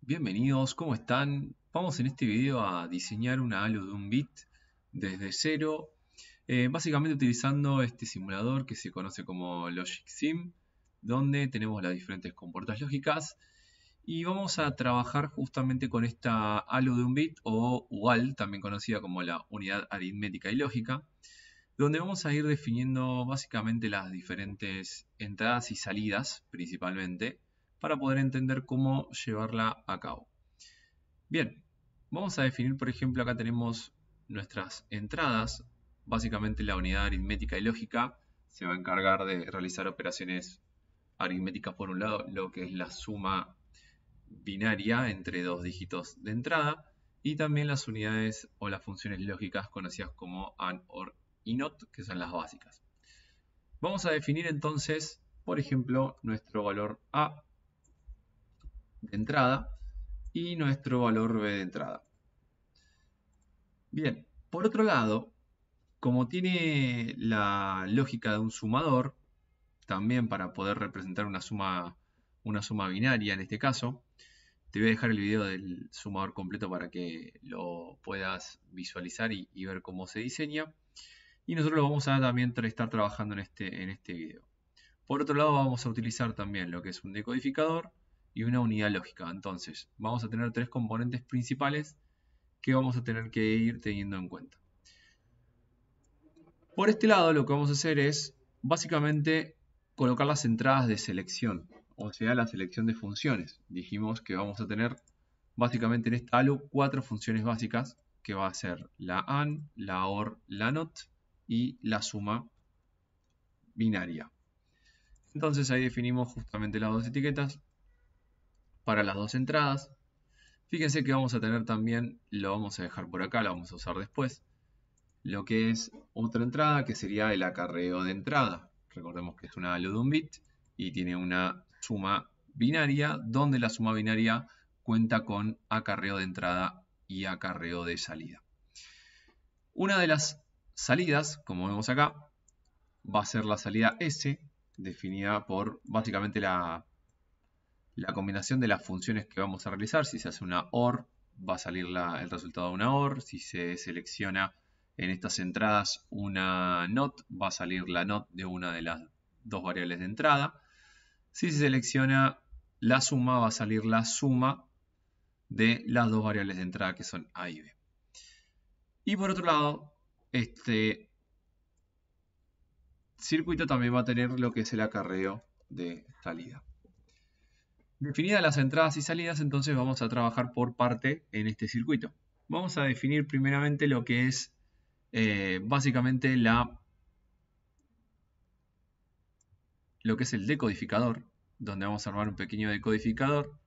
Bienvenidos, ¿cómo están? Vamos en este video a diseñar una halo de un bit desde cero, básicamente utilizando este simulador que se conoce como Logic Sim, donde tenemos las diferentes compuertas lógicas y vamos a trabajar justamente con esta halo de un bit o UAL, también conocida como la unidad aritmética y lógica, donde vamos a ir definiendo básicamente las diferentes entradas y salidas principalmente para poder entender cómo llevarla a cabo. Bien, vamos a definir, por ejemplo, acá tenemos nuestras entradas. Básicamente la unidad aritmética y lógica se va a encargar de realizar operaciones aritméticas por un lado, lo que es la suma binaria entre dos dígitos de entrada, y también las unidades o las funciones lógicas conocidas como AND, OR y NOT, que son las básicas. Vamos a definir entonces, por ejemplo, nuestro valor A de entrada y nuestro valor B de entrada. Bien, por otro lado, como tiene la lógica de un sumador, también para poder representar una suma binaria en este caso, te voy a dejar el video del sumador completo para que lo puedas visualizar y ver cómo se diseña. Y nosotros lo vamos a también estar trabajando en este video. Por otro lado, vamos a utilizar también lo que es un decodificador y una unidad lógica. Entonces, vamos a tener tres componentes principales que vamos a tener que ir teniendo en cuenta. Por este lado, lo que vamos a hacer es básicamente colocar las entradas de selección, o sea, la selección de funciones. Dijimos que vamos a tener básicamente en esta halo 4 funciones básicas, que va a ser la AND, la OR, la NOT y la suma binaria. Entonces ahí definimos justamente las dos etiquetas para las dos entradas. Fíjense que vamos a tener también, lo vamos a dejar por acá, lo vamos a usar después, lo que es otra entrada que sería el acarreo de entrada. Recordemos que es una halo de un bit y tiene una suma binaria, donde la suma binaria cuenta con acarreo de entrada y acarreo de salida. Una de las salidas, como vemos acá, va a ser la salida S, definida por básicamente la combinación de las funciones que vamos a realizar. Si se hace una OR, va a salir el resultado de una OR. Si se selecciona en estas entradas una NOT, va a salir la NOT de una de las dos variables de entrada. Si se selecciona la suma, va a salir la suma de las dos variables de entrada que son A y B. Y por otro lado, este circuito también va a tener lo que es el acarreo de salida. Definidas las entradas y salidas, entonces vamos a trabajar por parte en este circuito. Vamos a definir primeramente lo que es básicamente lo que es el decodificador, donde vamos a armar un pequeño decodificador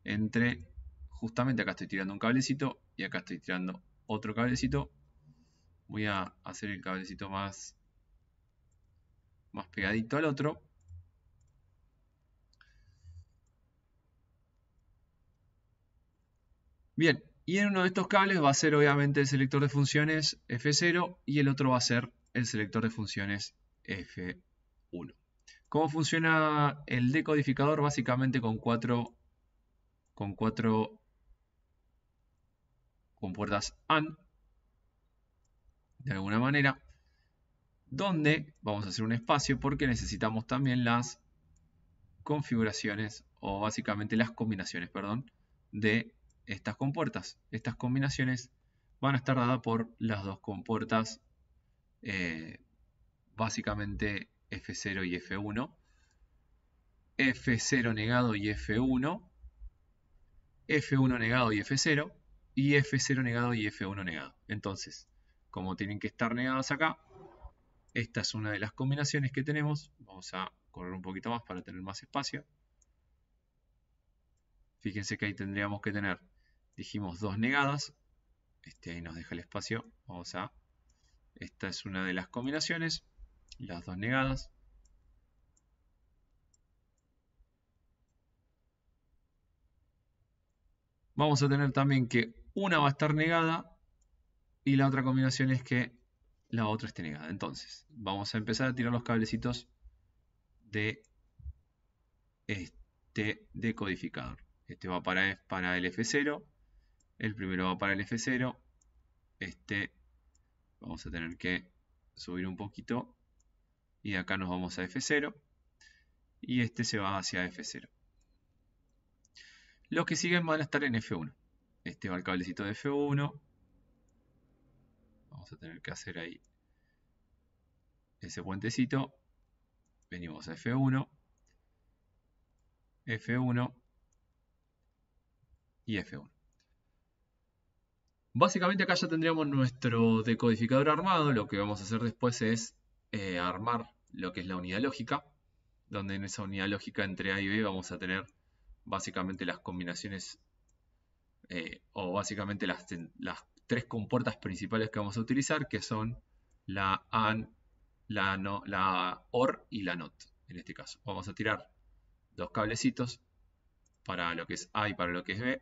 entre, justamente acá estoy tirando un cablecito y acá estoy tirando otro cablecito. Voy a hacer el cablecito más pegadito al otro. Bien, y en uno de estos cables va a ser obviamente el selector de funciones F0 y el otro va a ser el selector de funciones F1. ¿Cómo funciona el decodificador? Básicamente con cuatro compuertas AND, de alguna manera, donde vamos a hacer un espacio porque necesitamos también las configuraciones o básicamente las combinaciones, perdón, de estas compuertas. Estas combinaciones van a estar dadas por las dos compuertas, básicamente F0 y F1, F0 negado y F1, F1 negado y F0, y F0 negado y F1 negado. Entonces, como tienen que estar negadas acá, esta es una de las combinaciones que tenemos. Vamos a correr un poquito más para tener más espacio. Fíjense que ahí tendríamos que tener, dijimos, dos negadas. Ahí nos deja el espacio. Esta es una de las combinaciones, las dos negadas. Vamos a tener también que una va a estar negada y la otra combinación es que la otra esté negada. Entonces, vamos a empezar a tirar los cablecitos de este decodificador. Este va para el F0. El primero va para el F0. Este vamos a tener que subir un poquito. Y de acá nos vamos a F0. Y este se va hacia F0. Los que siguen van a estar en F1. Este va el cablecito de F1. Vamos a tener que hacer ahí ese puentecito. Venimos a F1. F1 y F1. Básicamente acá ya tendríamos nuestro decodificador armado. Lo que vamos a hacer después es armar lo que es la unidad lógica, donde en esa unidad lógica entre A y B vamos a tener básicamente las combinaciones o básicamente las tres compuertas principales que vamos a utilizar, que son la AND, la OR y la NOT. En este caso vamos a tirar dos cablecitos para lo que es A y para lo que es B.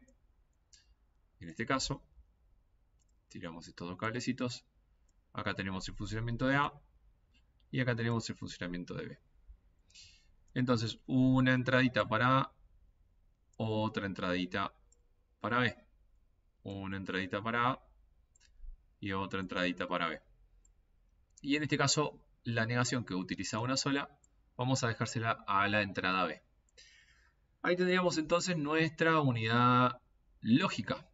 En este caso tiramos estos dos cablecitos. Acá tenemos el funcionamiento de A y acá tenemos el funcionamiento de B. Entonces una entradita para A, otra entradita para B, una entradita para A y otra entradita para B. Y en este caso la negación que utiliza una sola vamos a dejársela a la entrada B. Ahí tendríamos entonces nuestra unidad lógica.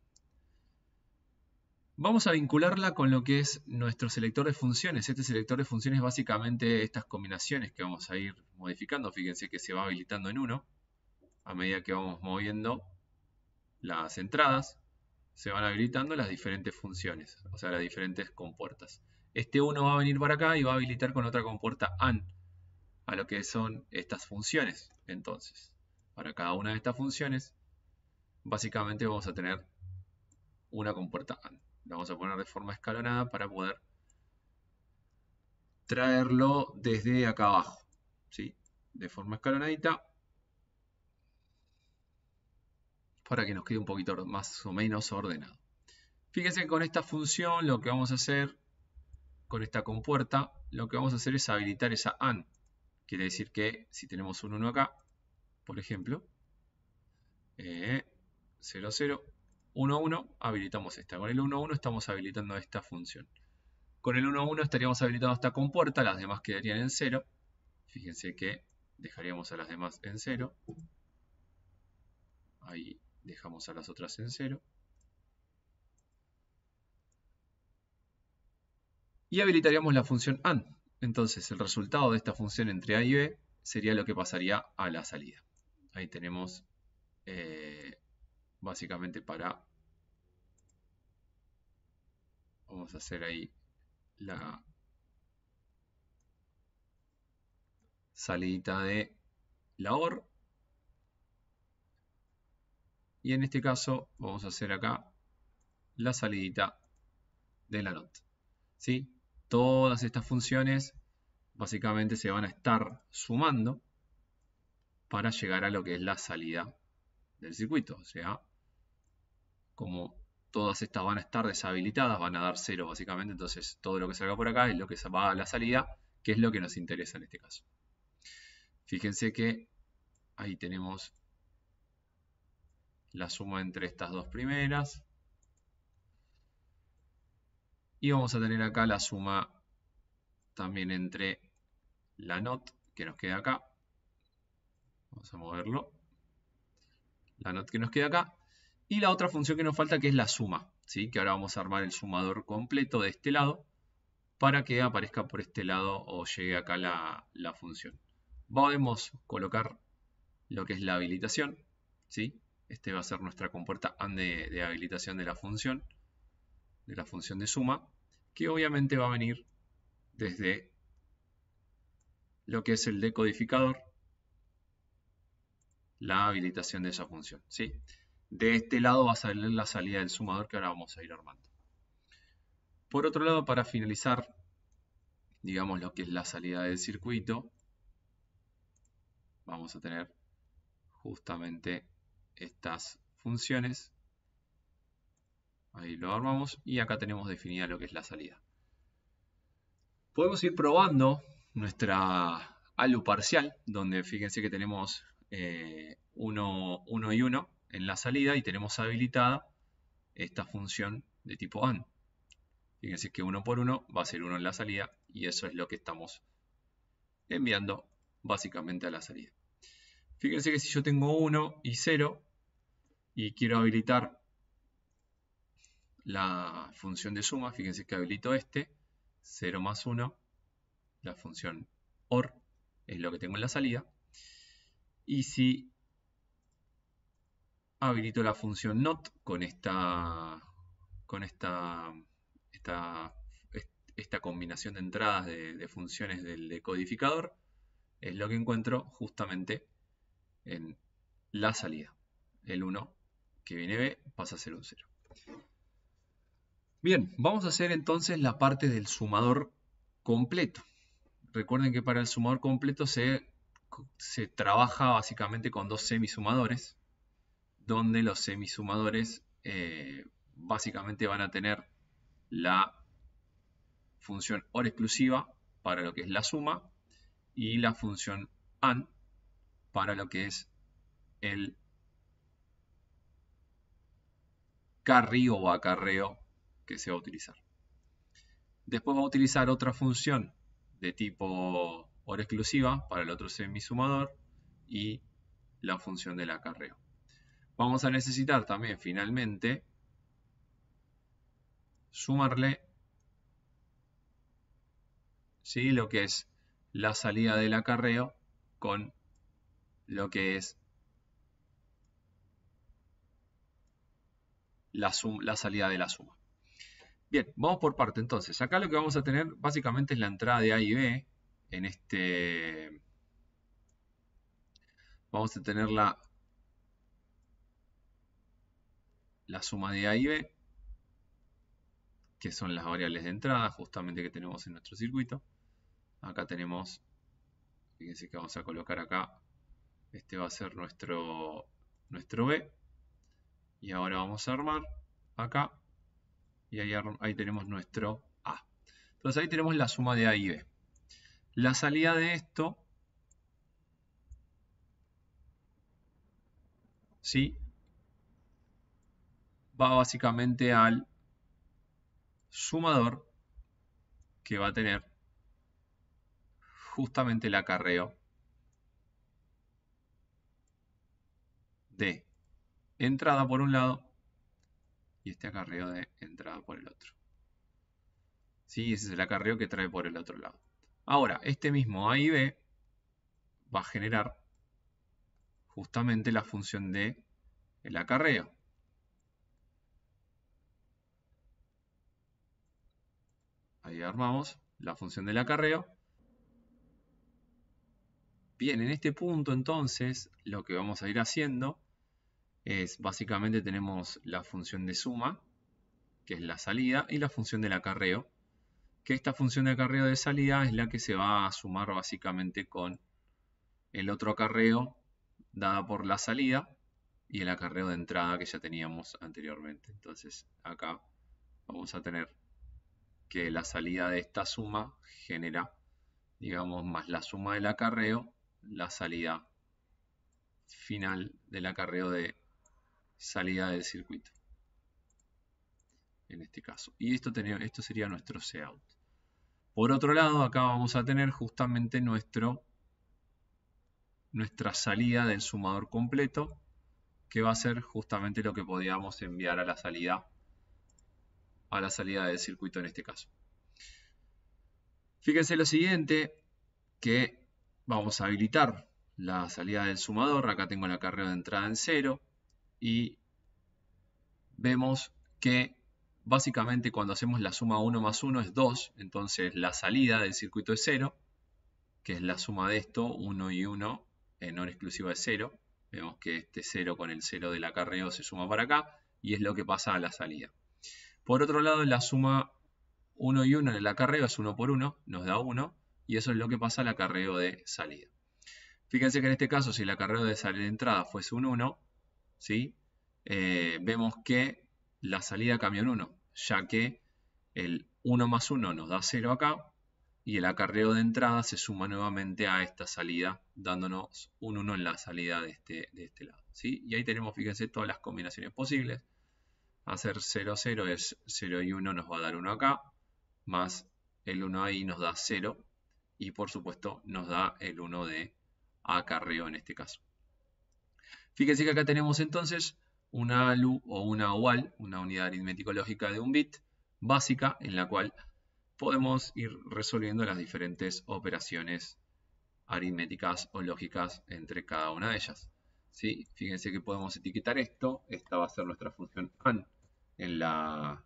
Vamos a vincularla con lo que es nuestro selector de funciones. Este selector de funciones es básicamente estas combinaciones que vamos a ir modificando. Fíjense que se va habilitando en 1. A medida que vamos moviendo las entradas, se van habilitando las diferentes funciones, o sea, las diferentes compuertas. Este 1 va a venir para acá y va a habilitar con otra compuerta AND a lo que son estas funciones. Entonces, para cada una de estas funciones, básicamente vamos a tener una compuerta AND. La vamos a poner de forma escalonada para poder traerlo desde acá abajo, ¿sí? De forma escalonadita, para que nos quede un poquito más o menos ordenado. Fíjense que con esta función lo que vamos a hacer, con esta compuerta, lo que vamos a hacer es habilitar esa AND. Quiere decir que si tenemos un 1 acá, por ejemplo, 0, 0, 1, 1, habilitamos esta. Con el 1, 1 estamos habilitando esta función. Con el 1, 1 estaríamos habilitando esta compuerta, las demás quedarían en 0. Fíjense que dejaríamos a las demás en 0. Ahí dejamos a las otras en 0. Y habilitaríamos la función AND. Entonces el resultado de esta función entre A y B sería lo que pasaría a la salida. Ahí tenemos básicamente para... Vamos a hacer ahí la salidita de la OR. Y en este caso vamos a hacer acá la salidita de la NOT. ¿Sí? Todas estas funciones básicamente se van a estar sumando para llegar a lo que es la salida del circuito. O sea, como todas estas van a estar deshabilitadas, van a dar 0 básicamente, entonces todo lo que salga por acá es lo que va a la salida, que es lo que nos interesa en este caso. Fíjense que ahí tenemos la suma entre estas dos primeras. Y vamos a tener acá la suma también entre la NOT que nos queda acá. Vamos a moverlo. La NOT que nos queda acá. Y la otra función que nos falta, que es la suma, ¿sí? Que ahora vamos a armar el sumador completo de este lado para que aparezca por este lado o llegue acá la función. Podemos colocar lo que es la habilitación, ¿sí? Este va a ser nuestra compuerta AND de habilitación de la función de suma, que obviamente va a venir desde lo que es el decodificador, la habilitación de esa función, ¿sí? De este lado va a salir la salida del sumador que ahora vamos a ir armando. Por otro lado, para finalizar, digamos lo que es la salida del circuito, vamos a tener justamente estas funciones. Ahí lo armamos y acá tenemos definida lo que es la salida. Podemos ir probando nuestra ALU parcial, donde fíjense que tenemos 1 y 1. en la salida y tenemos habilitada esta función de tipo AND. Fíjense que 1 por 1 va a ser 1 en la salida y eso es lo que estamos enviando básicamente a la salida. Fíjense que si yo tengo 1 y 0 y quiero habilitar la función de suma, fíjense que habilito 0 más 1, la función OR es lo que tengo en la salida. Y si habilito la función NOT con esta combinación de entradas de funciones del decodificador, es lo que encuentro justamente en la salida. El 1 que viene B pasa a ser un 0. Bien, vamos a hacer entonces la parte del sumador completo. Recuerden que para el sumador completo se trabaja básicamente con dos semisumadores, donde los semisumadores básicamente van a tener la función OR exclusiva para lo que es la suma y la función AND para lo que es el carry o acarreo que se va a utilizar. Después va a utilizar otra función de tipo OR exclusiva para el otro semisumador y la función del acarreo. Vamos a necesitar también finalmente sumarle lo que es la salida del acarreo con lo que es la salida de la suma. Bien, vamos por parte entonces. Acá lo que vamos a tener básicamente es la entrada de A y B. En este vamos a tener la suma de A y B, que son las variables de entrada justamente que tenemos en nuestro circuito. Acá tenemos, fíjense que vamos a colocar acá, este va a ser nuestro B. Y ahora vamos a armar acá. Y ahí tenemos nuestro A. Entonces ahí tenemos la suma de A y B. La salida de esto, ¿sí?, va básicamente al sumador que va a tener justamente el acarreo de entrada por un lado y este acarreo de entrada por el otro. ¿Sí? Ese es el acarreo que trae por el otro lado. Ahora, este mismo A y B va a generar justamente la función de el acarreo. Ahí armamos la función del acarreo. Bien, en este punto entonces lo que vamos a ir haciendo es básicamente tenemos la función de suma, que es la salida, y la función del acarreo, que esta función de acarreo de salida es la que se va a sumar básicamente con el otro acarreo dada por la salida y el acarreo de entrada que ya teníamos anteriormente. Entonces acá vamos a tener que la salida de esta suma genera, digamos, más la suma del acarreo, la salida final del acarreo de salida del circuito, en este caso. Y esto sería nuestro Cout. Por otro lado, acá vamos a tener justamente nuestra salida del sumador completo, que va a ser justamente lo que podíamos enviar a la salida del circuito en este caso. Fíjense lo siguiente, que vamos a habilitar la salida del sumador. Acá tengo el acarreo de entrada en 0 y vemos que básicamente cuando hacemos la suma 1 más 1 es 2, entonces la salida del circuito es 0, que es la suma de esto, 1 y 1, en OR exclusiva es 0. Vemos que este 0 con el 0 del acarreo se suma para acá y es lo que pasa a la salida. Por otro lado, la suma 1 y 1 en el acarreo es 1 por 1, nos da 1, y eso es lo que pasa al acarreo de salida. Fíjense que en este caso, si el acarreo de entrada fuese un 1, ¿sí?, vemos que la salida cambia en 1, ya que el 1 más 1 nos da 0 acá, y el acarreo de entrada se suma nuevamente a esta salida, dándonos un 1 en la salida de este lado. ¿sí? Y ahí tenemos, fíjense, todas las combinaciones posibles. Hacer 0, 0 es 0 y 1 nos va a dar 1 acá, más el 1 ahí nos da 0, y por supuesto nos da el 1 de acarreo en este caso. Fíjense que acá tenemos entonces una ALU o una UAL, una unidad aritmético-lógica de un bit, básica, en la cual podemos ir resolviendo las diferentes operaciones aritméticas o lógicas entre cada una de ellas. ¿Sí? Fíjense que podemos etiquetar esto. Esta va a ser nuestra función AND en la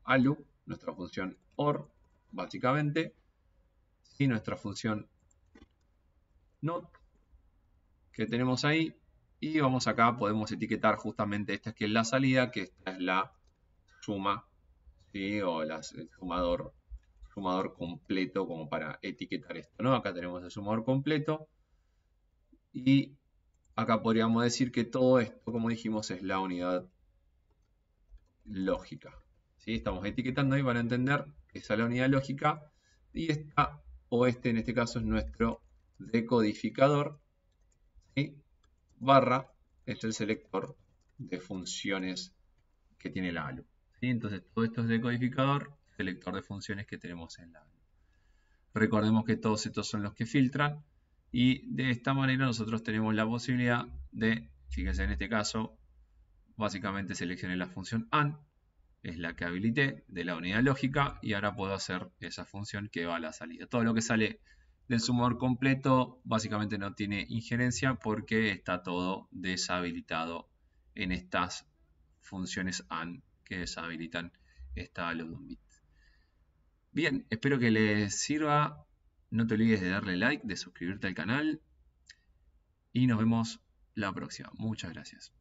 ALU, nuestra función OR, básicamente, y nuestra función NOT que tenemos ahí. Y vamos acá, podemos etiquetar justamente esta que es la salida, que esta es la suma, ¿sí? O el sumador completo, como para etiquetar esto, ¿no? Acá tenemos el sumador completo. Y acá podríamos decir que todo esto, como dijimos, es la unidad lógica. ¿Sí? Estamos etiquetando ahí para entender que esa es la unidad lógica. Y esta, o este en este caso, es nuestro decodificador. ¿Sí? Barra es el selector de funciones que tiene la ALU. ¿Sí? Entonces todo esto es decodificador, selector de funciones que tenemos en la ALU. Recordemos que todos estos son los que filtran. Y de esta manera nosotros tenemos la posibilidad de, fíjense en este caso, básicamente seleccioné la función AND, es la que habilité de la unidad lógica, y ahora puedo hacer esa función que va a la salida. Todo lo que sale del sumador completo básicamente no tiene injerencia porque está todo deshabilitado en estas funciones AND que deshabilitan esta ALU de un bit. Bien, espero que les sirva. No te olvides de darle like, de suscribirte al canal y nos vemos la próxima. Muchas gracias.